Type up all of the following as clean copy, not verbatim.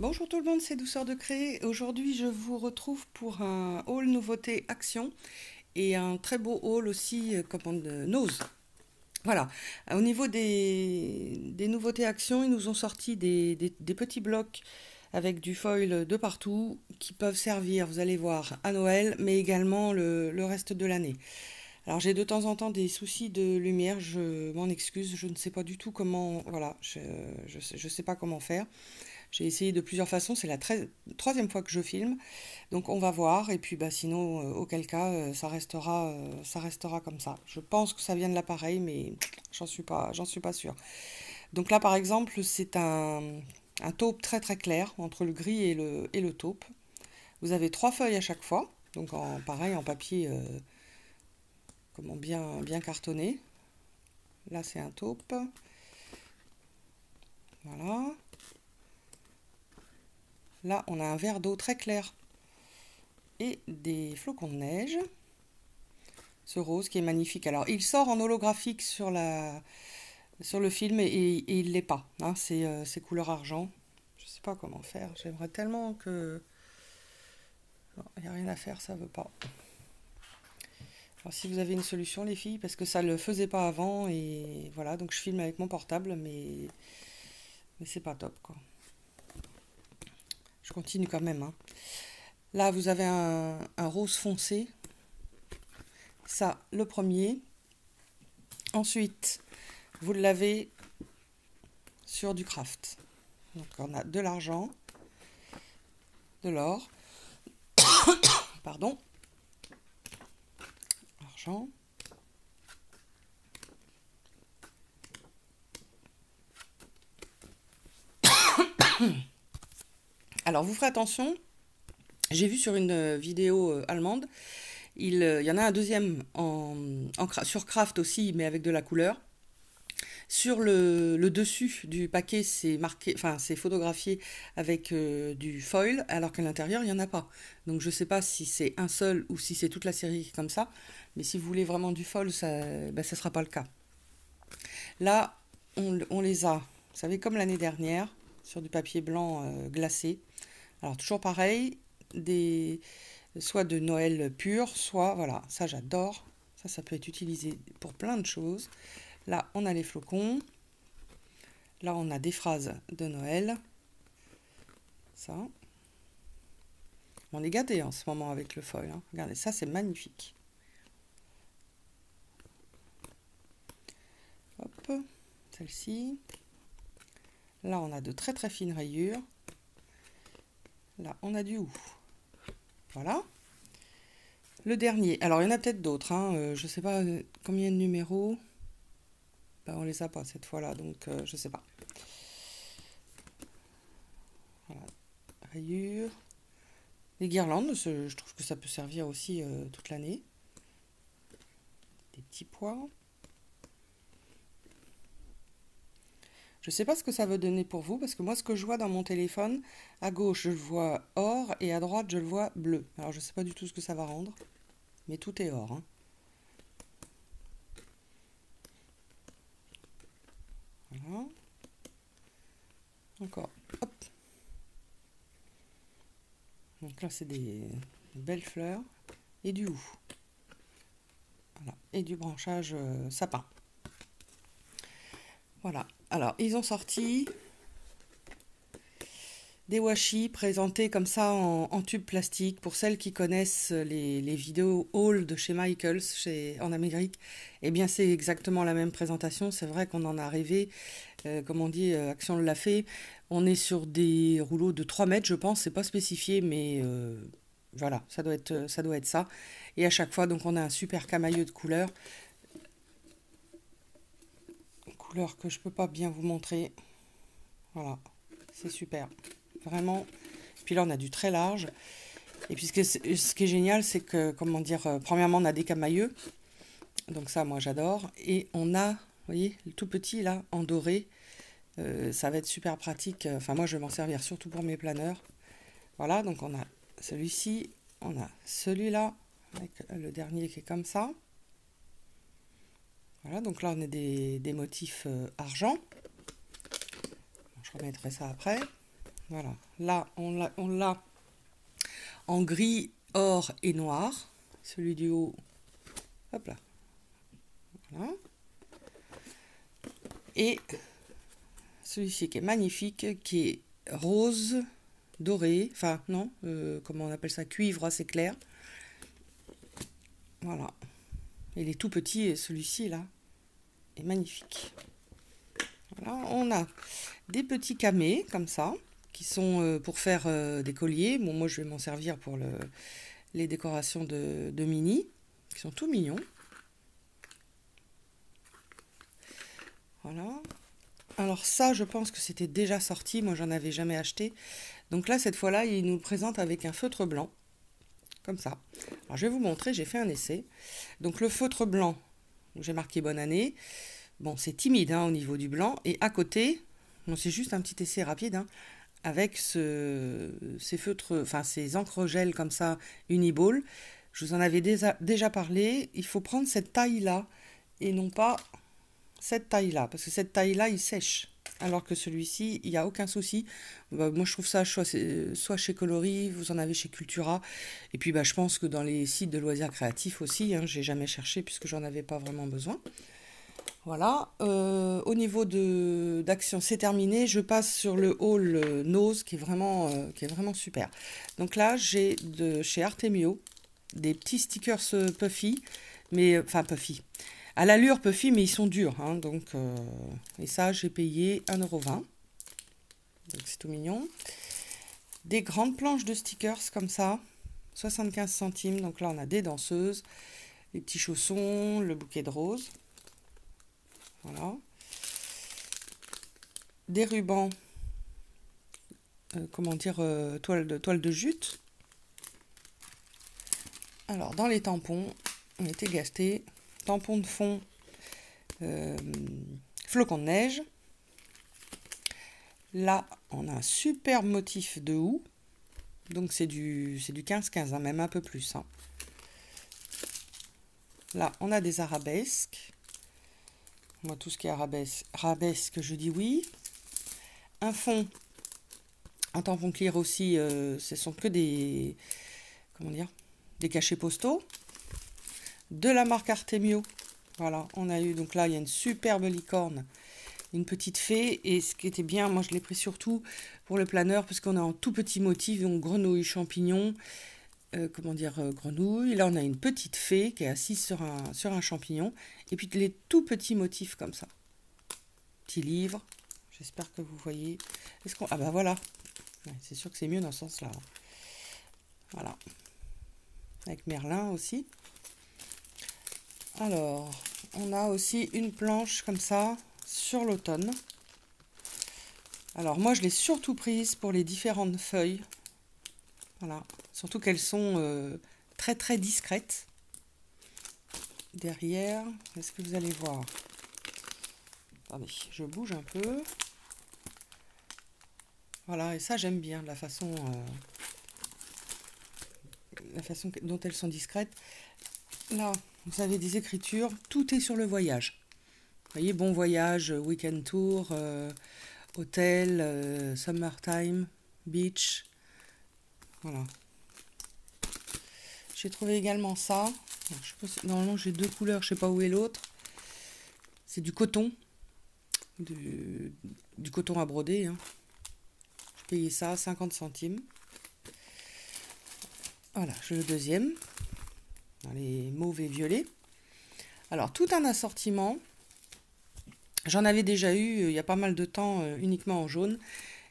Bonjour tout le monde, c'est Douceur de Créer. Aujourd'hui, je vous retrouve pour un haul nouveauté action et un très beau haul aussi commande Nose. Voilà. Au niveau des nouveautés action, ils nous ont sorti des petits blocs avec du foil de partout qui peuvent servir, vous allez voir, à Noël, mais également le reste de l'année. Alors j'ai de temps en temps des soucis de lumière, je m'en excuse, je ne sais pas du tout comment, voilà, je sais pas comment faire. J'ai essayé de plusieurs façons, c'est la troisième fois que je filme, donc on va voir, et puis bah, sinon, auquel cas, ça restera comme ça. Je pense que ça vient de l'appareil, mais j'en suis pas sûre. Donc là, par exemple, c'est un taupe très très clair, entre le gris et le taupe. Vous avez trois feuilles à chaque fois, donc pareil, en papier comment bien cartonné. Là, c'est un taupe. Voilà. Là, on a un verre d'eau très clair et des flocons de neige. Ce rose qui est magnifique. Alors, il sort en holographique sur le film et il l'est pas. Hein, c'est couleur argent. Je sais pas comment faire. J'aimerais tellement que... Il n'y a rien à faire, ça veut pas. Alors, si vous avez une solution, les filles, parce que ça le faisait pas avant, et voilà, donc je filme avec mon portable, mais c'est pas top, quoi. Je continue quand même, hein. Là, vous avez un rose foncé. Ça, le premier. Ensuite, vous le lavez sur du craft. Donc, on a de l'argent, de l'or, pardon, argent. Alors, vous ferez attention. J'ai vu sur une vidéo allemande, il y en a un deuxième sur craft aussi, mais avec de la couleur. Sur le dessus du paquet, c'est marqué, enfin c'est photographié avec du foil, alors qu'à l'intérieur, il n'y en a pas. Donc je ne sais pas si c'est un seul ou si c'est toute la série qui est comme ça. Mais si vous voulez vraiment du foil, ça ne sera pas le cas. Là, on les a, vous savez, comme l'année dernière, sur du papier blanc glacé. Alors toujours pareil, soit de Noël pur, soit, voilà, ça j'adore. Ça peut être utilisé pour plein de choses. Là, on a les flocons. Là, on a des phrases de Noël. Ça. On est gâtés en ce moment avec le foil, hein. Regardez, ça, c'est magnifique. Hop, celle-ci. Là, on a de très très fines rayures. Là, on a du hou. Voilà. Le dernier. Alors, il y en a peut-être d'autres, hein. Je ne sais pas combien de numéros. Ben, on les a pas cette fois-là, donc je ne sais pas. Voilà. Rayures. Les guirlandes, je trouve que ça peut servir aussi toute l'année. Des petits pois. Je ne sais pas ce que ça veut donner pour vous, parce que moi, ce que je vois dans mon téléphone, à gauche, je le vois or, et à droite, je le vois bleu. Alors, je ne sais pas du tout ce que ça va rendre, mais tout est or, hein. Voilà. Encore. Hop. Donc là, c'est des belles fleurs et du hou. Voilà. Et du branchage sapin. Voilà. Alors, ils ont sorti des washi présentés comme ça en tube plastique. Pour celles qui connaissent les vidéos haul de chez Michaels en Amérique, eh bien c'est exactement la même présentation. C'est vrai qu'on en a rêvé. Comme on dit, Action l'a fait. On est sur des rouleaux de 3 mètres, je pense. C'est pas spécifié, mais voilà, ça doit être ça. Et à chaque fois, donc on a un super camailleux de couleurs. Couleurs que je peux pas bien vous montrer. Voilà, c'est super. Vraiment. Puis là, on a du très large. Et puis ce qui est génial, c'est que, comment dire, premièrement, on a des camailleux. Donc ça, moi, j'adore. Et on a, vous voyez, le tout petit, là, en doré. Ça va être super pratique. Enfin, moi, je vais m'en servir surtout pour mes planeurs. Voilà, donc on a celui-ci. On a celui-là, avec le dernier qui est comme ça. Voilà, donc là, on a des motifs argent. Je remettrai ça après. Voilà. Là, on l'a en gris, or et noir. Celui du haut, hop là. Voilà. Et celui-ci qui est magnifique, qui est rose, doré, enfin non, comment on appelle ça, cuivre assez clair. Voilà. Il est tout petit et celui-ci là est magnifique. Voilà, on a des petits camés comme ça, qui sont pour faire des colliers. Bon, moi je vais m'en servir pour les décorations de mini, qui sont tout mignons. Voilà. Alors ça, je pense que c'était déjà sorti, moi j'en avais jamais acheté. Donc là, cette fois-là, il nous le présente avec un feutre blanc, comme ça. Alors je vais vous montrer, j'ai fait un essai. Donc le feutre blanc, j'ai marqué bonne année. Bon, c'est timide hein, au niveau du blanc. Et à côté, bon, c'est juste un petit essai rapide, hein, avec ces feutres, enfin ces encres gel comme ça, Uniball. Je vous en avais déjà parlé. Il faut prendre cette taille-là et non pas cette taille-là, parce que cette taille-là, il sèche. Alors que celui-ci, il n'y a aucun souci. Bah, moi, je trouve ça soit chez Coloris, vous en avez chez Cultura. Et puis, bah, je pense que dans les sites de loisirs créatifs aussi, hein, j'ai jamais cherché puisque j'en avais pas vraiment besoin. Voilà. Au niveau d'Action, c'est terminé. Je passe sur le haul Nose qui est vraiment super. Donc là, j'ai de chez Artemio des petits stickers puffy, mais enfin puffy. À l'allure puffy, mais ils sont durs. Hein, donc, et ça, j'ai payé 1,20 €. Donc c'est tout mignon. Des grandes planches de stickers comme ça, 75 centimes. Donc là, on a des danseuses, les petits chaussons, le bouquet de roses. Voilà. Des rubans, comment dire, toile de jute. Alors, dans les tampons, on était gasté. Tampons de fond, flocons de neige. Là, on a un superbe motif de houx. Donc, c'est du 15-15, hein, même un peu plus. Hein. Là, on a des arabesques. Moi, tout ce qui est arabesque, je dis oui. Un fond, un tampon clear aussi, ce sont que des, comment dire, des cachets postaux. De la marque Artemio. Voilà, on a eu, donc là, il y a une superbe licorne, une petite fée. Et ce qui était bien, moi, je l'ai pris surtout pour le planeur, parce qu'on a un tout petit motif, donc grenouille, champignon, comment dire, grenouille. Là, on a une petite fée qui est assise sur un champignon. Et puis, les tout petits motifs comme ça. Petit livre. J'espère que vous voyez. Ah bah voilà. Ouais, c'est sûr que c'est mieux dans ce sens-là. Voilà. Avec Merlin aussi. Alors, on a aussi une planche comme ça sur l'automne. Alors, moi, je l'ai surtout prise pour les différentes feuilles. Voilà. Surtout qu'elles sont très, très discrètes. Derrière, est-ce que vous allez voir? Attendez, je bouge un peu. Voilà, et ça, j'aime bien la façon dont elles sont discrètes. Là, vous avez des écritures, tout est sur le voyage. Vous voyez, bon voyage, week-end tour, hôtel, summertime, beach. Voilà. J'ai trouvé également ça. Alors, je sais pas si, normalement, j'ai deux couleurs, je sais pas où est l'autre. C'est du coton. Du coton à broder. Hein. Je payais ça 50 centimes. Voilà, j'ai le deuxième. Dans les mauves et violets. Alors, tout un assortiment. J'en avais déjà eu il y a pas mal de temps uniquement en jaune.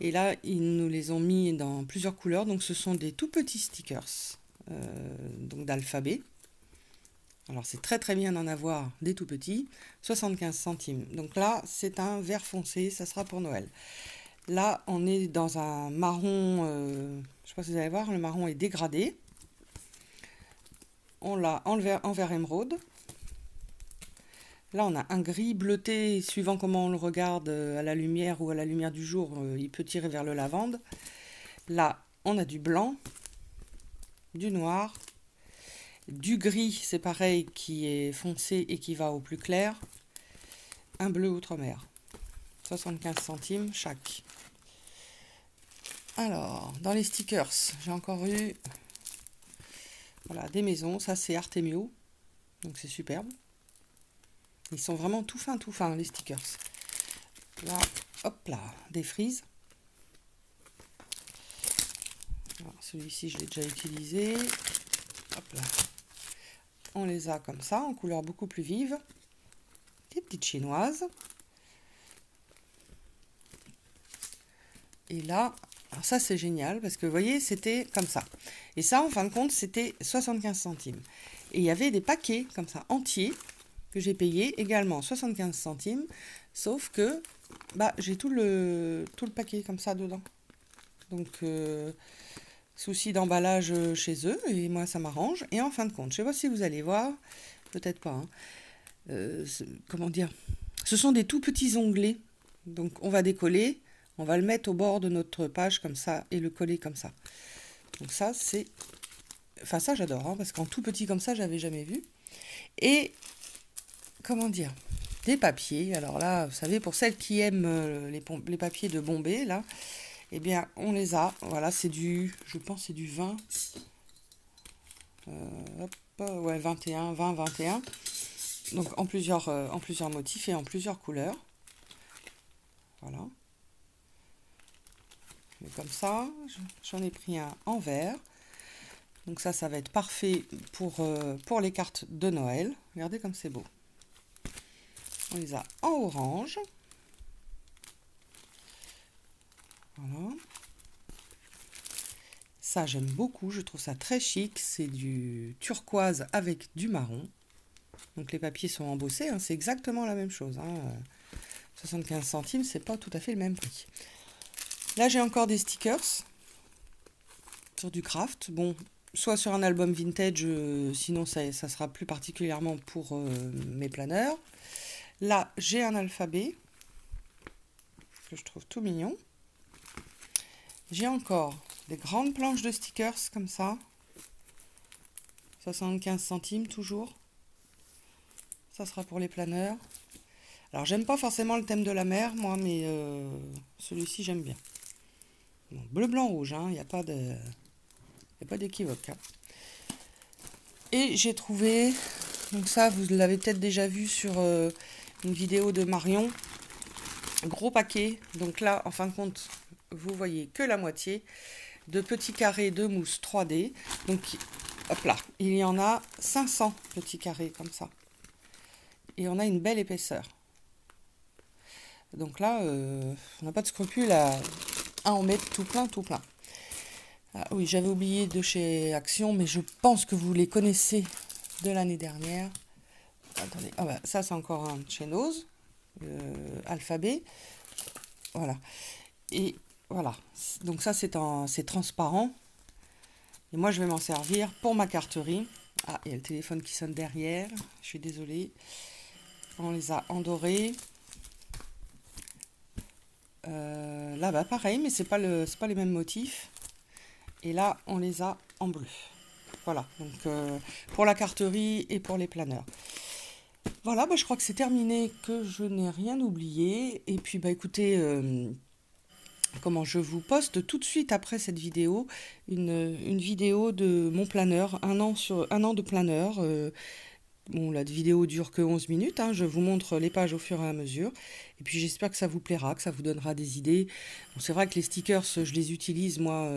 Et là, ils nous les ont mis dans plusieurs couleurs. Donc, ce sont des tout petits stickers donc d'alphabet. Alors, c'est très très bien d'en avoir des tout petits. 75 centimes. Donc là, c'est un vert foncé. Ça sera pour Noël. Là, on est dans un marron. Je ne sais pas si vous allez voir. Le marron est dégradé. On l'a en vert émeraude. Là, on a un gris bleuté, suivant comment on le regarde à la lumière ou à la lumière du jour, il peut tirer vers le lavande. Là, on a du blanc, du noir, du gris, c'est pareil, qui est foncé et qui va au plus clair. Un bleu outre-mer, 75 centimes chaque. Alors, dans les stickers, j'ai encore eu voilà, des maisons. Ça, c'est Artemio. Donc, c'est superbe. Ils sont vraiment tout fins, les stickers. Là, hop là, des frises. Celui-ci, je l'ai déjà utilisé. Hop là. On les a comme ça, en couleur beaucoup plus vive. Des petites chinoises. Et là, alors ça c'est génial parce que vous voyez, c'était comme ça. Et ça, en fin de compte, c'était 75 centimes. Et il y avait des paquets comme ça, entiers, que j'ai payé également 75 centimes. Sauf que bah, j'ai tout le paquet comme ça dedans. Donc, souci d'emballage chez eux. Et moi, ça m'arrange. Et en fin de compte, je ne sais pas si vous allez voir, peut-être pas. Hein, comment dire? Ce sont des tout petits onglets. Donc, on va décoller. On va le mettre au bord de notre page comme ça et le coller comme ça. Donc ça, c'est... Enfin, ça, j'adore, hein, parce qu'en tout petit comme ça, j'avais jamais vu. Et, comment dire, des papiers. Alors là, vous savez, pour celles qui aiment les papiers de Bombay, là, eh bien, on les a. Voilà, c'est du... Je pense c'est du 20. Hop, ouais, 21, 20, 21. Donc, en plusieurs motifs et en plusieurs couleurs. Voilà. Comme ça, j'en ai pris un en vert. Donc ça va être parfait pour les cartes de Noël. Regardez comme c'est beau. On les a en orange. Voilà. Ça, j'aime beaucoup. Je trouve ça très chic. C'est du turquoise avec du marron. Donc les papiers sont embossés. Hein. C'est exactement la même chose. Hein. 75 centimes, c'est pas tout à fait le même prix. Là, j'ai encore des stickers sur du craft. Bon, soit sur un album vintage, sinon ça sera plus particulièrement pour mes planeurs. Là, j'ai un alphabet que je trouve tout mignon. J'ai encore des grandes planches de stickers comme ça. 75 centimes toujours. Ça sera pour les planeurs. Alors, j'aime pas forcément le thème de la mer, moi, mais celui-ci, j'aime bien. Bon, bleu, blanc, rouge, hein, il n'y a pas d'équivoque. Hein. Et j'ai trouvé, donc ça, vous l'avez peut-être déjà vu sur une vidéo de Marion, gros paquet. Donc là, en fin de compte, vous voyez que la moitié de petits carrés de mousse 3D. Donc, hop là, il y en a 500 petits carrés comme ça. Et on a une belle épaisseur. Donc là, on n'a pas de scrupule à en mettre tout plein, tout plein. Ah oui, j'avais oublié de chez Action, mais je pense que vous les connaissez de l'année dernière. Attendez, ah bah, ça c'est encore un de chez Nose, alphabet. Voilà. Et voilà. Donc ça c'est transparent. Et moi je vais m'en servir pour ma carterie. Ah, il y a le téléphone qui sonne derrière. Je suis désolée. On les a en doré. Là, bah pareil, mais c'est pas les mêmes motifs. Et là, on les a en bleu. Voilà, donc pour la carterie et pour les planeurs. Voilà, bah, je crois que c'est terminé, que je n'ai rien oublié. Et puis, bah écoutez, comment je vous poste tout de suite après cette vidéo, une vidéo de mon planeur, un an de planeur. Bon, la vidéo dure que 11 minutes, hein, je vous montre les pages au fur et à mesure. Et puis j'espère que ça vous plaira, que ça vous donnera des idées. Bon, c'est vrai que les stickers, je les utilise, moi,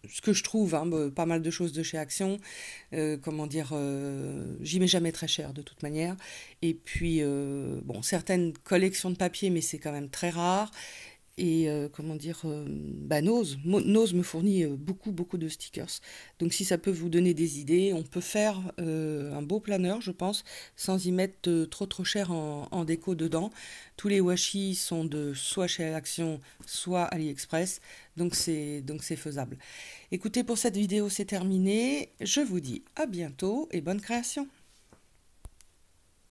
ce que je trouve, hein, pas mal de choses de chez Action. Comment dire, j'y mets jamais très cher de toute manière. Et puis, bon, certaines collections de papier, mais c'est quand même très rare. Et comment dire, Nose me fournit beaucoup de stickers. Donc si ça peut vous donner des idées, on peut faire un beau planeur, je pense, sans y mettre trop cher en déco dedans. Tous les washi sont soit chez Action, soit AliExpress, donc c'est faisable. Écoutez, pour cette vidéo, c'est terminé. Je vous dis à bientôt et bonne création.